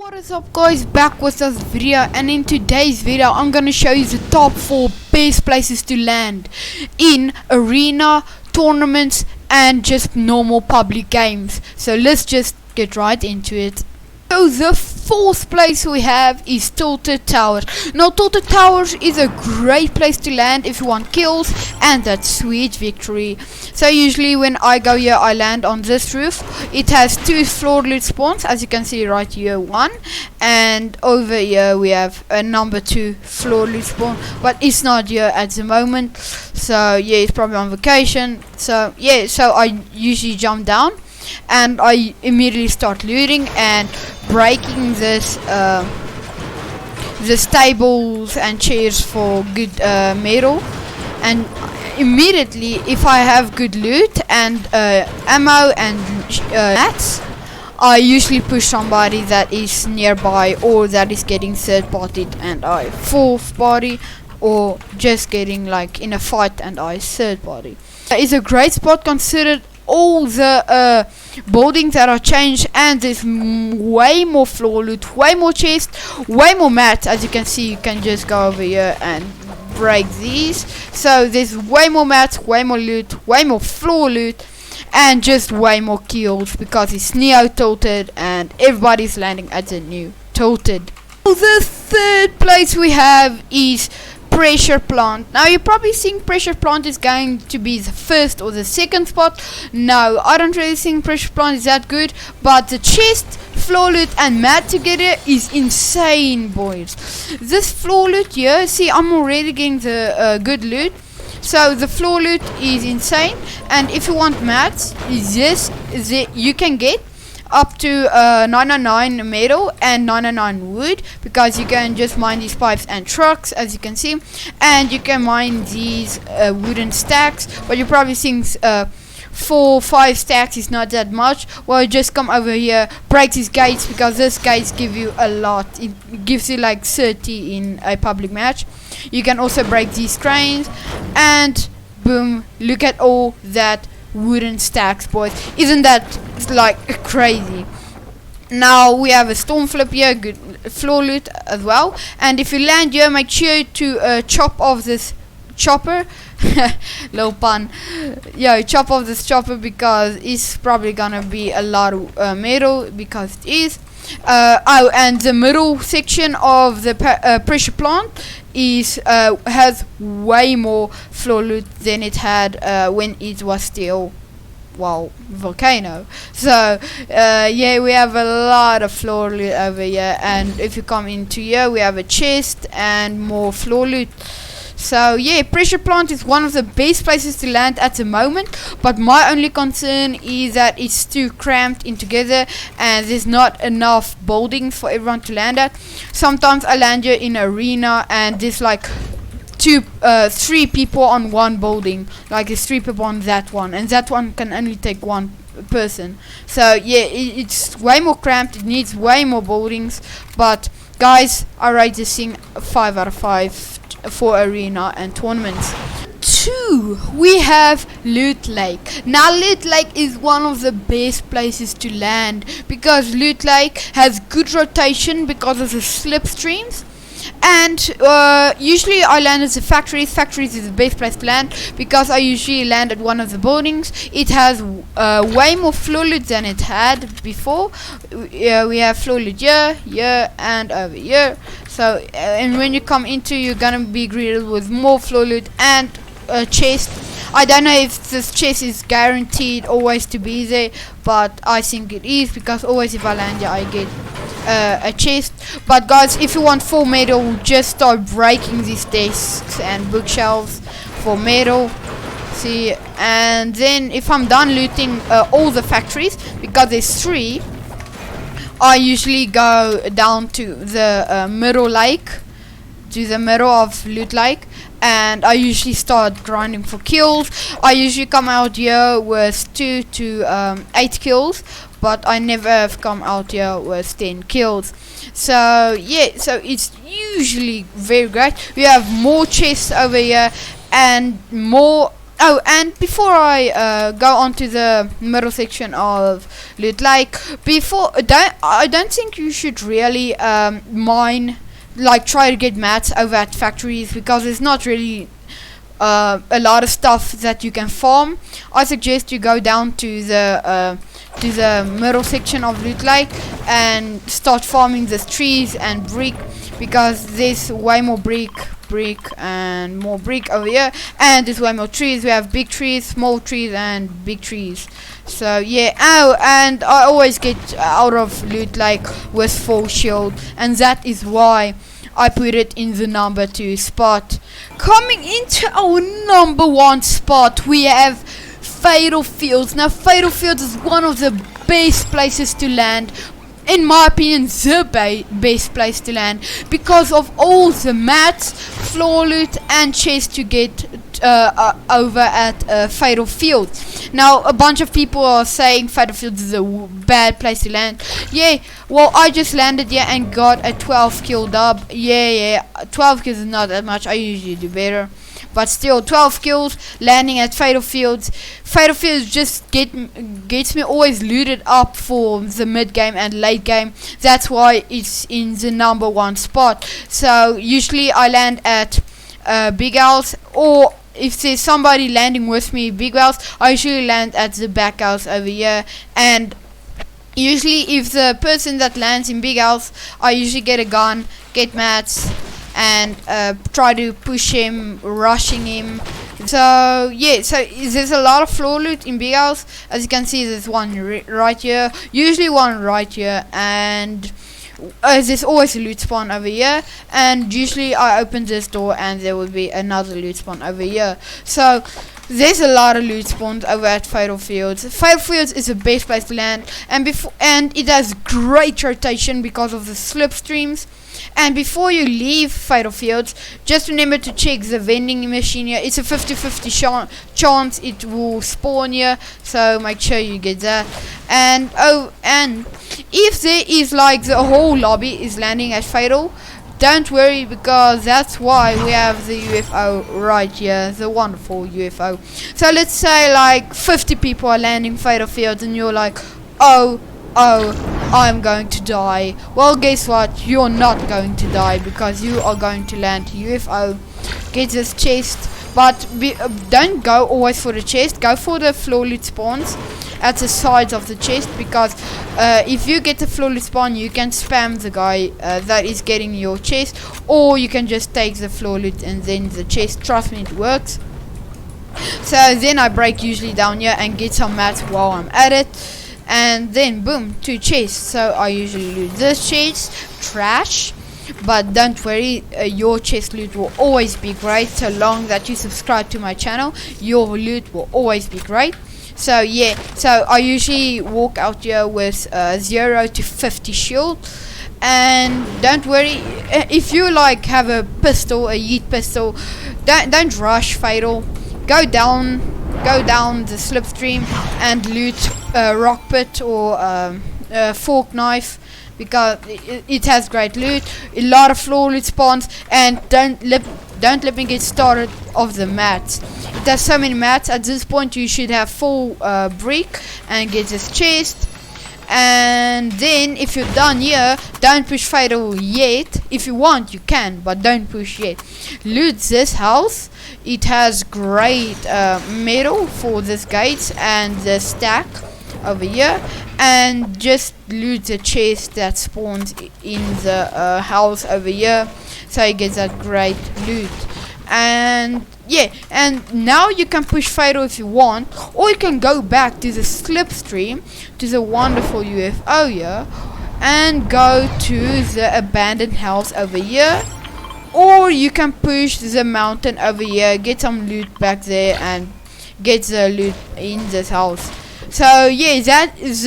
What is up guys, back with this video, and in today's video I'm gonna show you the top 4 best places to land in arena, tournaments and just normal public games. So let's just get right into it. So the fourth place we have is Tilted Towers. Now Tilted Towers is a great place to land if you want kills and that sweet victory. So usually when I go here I land on this roof. It has 2 floor loot spawns, as you can see right here, 1, and over here we have a number 2 floor loot spawn, but it's not here at the moment. So yeah, it's probably on vacation. So yeah, so I usually jump down and I immediately start looting and breaking this the stables and chairs for good metal. And immediately, if I have good loot and ammo and mats, I usually push somebody that is nearby or that is getting third partied and I fourth party, or just getting like in a fight and I third party. It's a great spot considered all the buildings that are changed, and there's way more floor loot, way more chests, way more mats. As you can see, you can just go over here and break these. So there's way more mats, way more loot, way more floor loot, and just way more kills because it's neo tilted and everybody's landing at the new tilted. The third place we have is Pressure Plant. Now you're probably think Pressure Plant is going to be the first or the second spot. No, I don't really think Pressure Plant is that good, but the chest, floor loot and mat together is insane, boys. This floor loot here, see, I'm already getting the good loot. So the floor loot is insane, and if you want mats, you can get up to 999 metal and 999 wood, because you can just mine these pipes and trucks, as you can see, and you can mine these wooden stacks. But you probably think 4-5 stacks is not that much. Well, just come over here, break these gates, because these gates give you a lot. It gives you like 30 in a public match. You can also break these cranes, and boom, look at all that wooden stacks, boys. Isn't that like crazy? Now we have a storm flip here, good floor loot as well. And if you land here, make sure to chop off this chopper. Little pun. Yeah, chop off this chopper, because it's probably gonna be a lot of metal, because it is. Oh, and the middle section of the pressure plant is has way more floor loot than it had when it was still, well, volcano. So yeah, we have a lot of floor loot over here, and if you come into here, we have a chest and more floor loot. So yeah, Pressure Plant is one of the best places to land at the moment, but my only concern is that it's too cramped in together and there's not enough buildings for everyone to land at. Sometimes I land here in arena and there's like 3 people on one building, like there's 3 people on that one, and that one can only take 1 person. So yeah, it's way more cramped, it needs way more buildings. But guys, I rate this thing 5 out of 5 for arena and tournaments. 2, we have Loot Lake. Now Loot Lake is one of the best places to land, because Loot Lake has good rotation because of the slipstreams. And usually I land at the factories. Factories is the best place to land, because I usually land at one of the buildings. It has way more floor loot than it had before. We have floor loot here, and over here. So and when you come into, you're gonna be greeted with more floor loot and a chest. I don't know if this chest is guaranteed always to be there, but I think it is, because always if I land here I get a chest. But guys, if you want full metal, just start breaking these desks and bookshelves for metal. See, and then if I'm done looting all the factories, because there's 3, I usually go down to the middle lake, to the middle of Loot Lake, and I usually start grinding for kills. I usually come out here with 2 to 8 kills, but I never have come out here with 10 kills. So yeah, so it's usually very great. We have more chests over here and more Oh, and before I go on to the middle section of loot, like I don't think you should really mine, like try to get mats over at factories, because it's not really a lot of stuff that you can farm. I suggest you go down to the middle section of Loot Lake and start farming the trees and brick, because there's way more brick and more brick over here, and there's way more trees. We have big trees, small trees, and big trees. So yeah. Oh, and I always get out of Loot Lake with full shield, and that is why I put it in the number 2 spot. Coming into our number 1 spot, we have Fatal Fields. Now, Fatal Fields is one of the best places to land. In my opinion, the best place to land, because of all the mats, floor loot, and chests you get over at Fatal Fields. Now, a bunch of people are saying Fatal Fields is a bad place to land. Yeah, well, I just landed here and got a 12 kill dub. Yeah, 12 kills is not that much. I usually do better. But still, 12 kills landing at Fatal Fields. Fatal Fields just gets me always looted up for the mid game and late game. That's why it's in the number 1 spot. So usually I land at Big Owls, or if there's somebody landing with me, Big Owls, I usually land at the back house over here. And usually if the person that lands in Big Owls, I usually get a gun, get mats, and try to push him, rushing him. So yeah, so there's a lot of floor loot in Big House. As you can see, there's one right here, usually one right here, and there's always a loot spawn over here, and usually I open this door and there will be another loot spawn over here. So there's a lot of loot spawns over at Fatal Fields. Fatal Fields is the best place to land, and it has great rotation because of the slipstreams. And before you leave Fatal Fields, just remember to check the vending machine here. It's a 50-50 chance it will spawn here, so make sure you get that. And and if there is like the whole lobby is landing at Fatal, don't worry, because that's why we have the UFO right here, the wonderful UFO. So let's say like 50 people are landing Fatal Fields, and you're like, oh, I'm going to die. Well, guess what? You're not going to die, because you are going to land UFO. Get this chest, but don't go always for the chest. Go for the floor loot spawns at the sides of the chest, because if you get the floor loot spawn, you can spam the guy that is getting your chest, or you can just take the floor loot and then the chest. Trust me, it works. So then I break usually down here and get some mats while I'm at it. And then boom, 2 chests. So I usually loot this chest, trash, but don't worry, your chest loot will always be great. So long that you subscribe to my channel, your loot will always be great. So yeah, so I usually walk out here with 0 to 50 shield. And don't worry, if you like have a pistol, a yeet pistol, don't rush Fatal. Go down the slipstream and loot rock pit or fork knife, because it has great loot, a lot of floor loot spawns. And don't let me get started of the mats. It has so many mats. At this point you should have full brick and get this chest. And then if you're done here, don't push Fatal yet. If you want, you can, but don't push yet. Loot this house. It has great metal for this gates and the stack over here. And just loot the chest that spawns in the house over here, so you get that great loot. And yeah, and now you can push Fatal if you want, or you can go back to the slipstream, to the wonderful UFO here, and go to the abandoned house over here, or you can push the mountain over here, get some loot back there, and get the loot in this house. So yeah, that is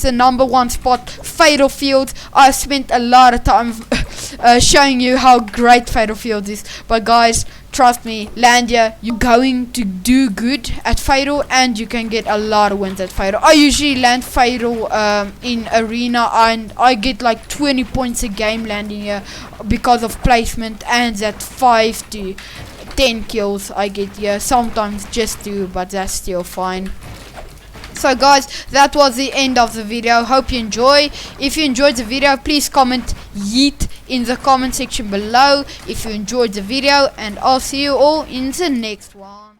the number 1 spot, Fatal Fields. I spent a lot of time showing you how great Fatal Fields is, but guys, trust me, land here, you're going to do good at Fatal, and you can get a lot of wins at Fatal. I usually land Fatal in arena, and I get like 20 points a game landing here because of placement and that 5 to 10 kills I get here, sometimes just 2, but that's still fine. So guys, that was the end of the video. Hope you enjoy. If you enjoyed the video, please comment yeet in the comment section below if you enjoyed the video, and I'll see you all in the next one.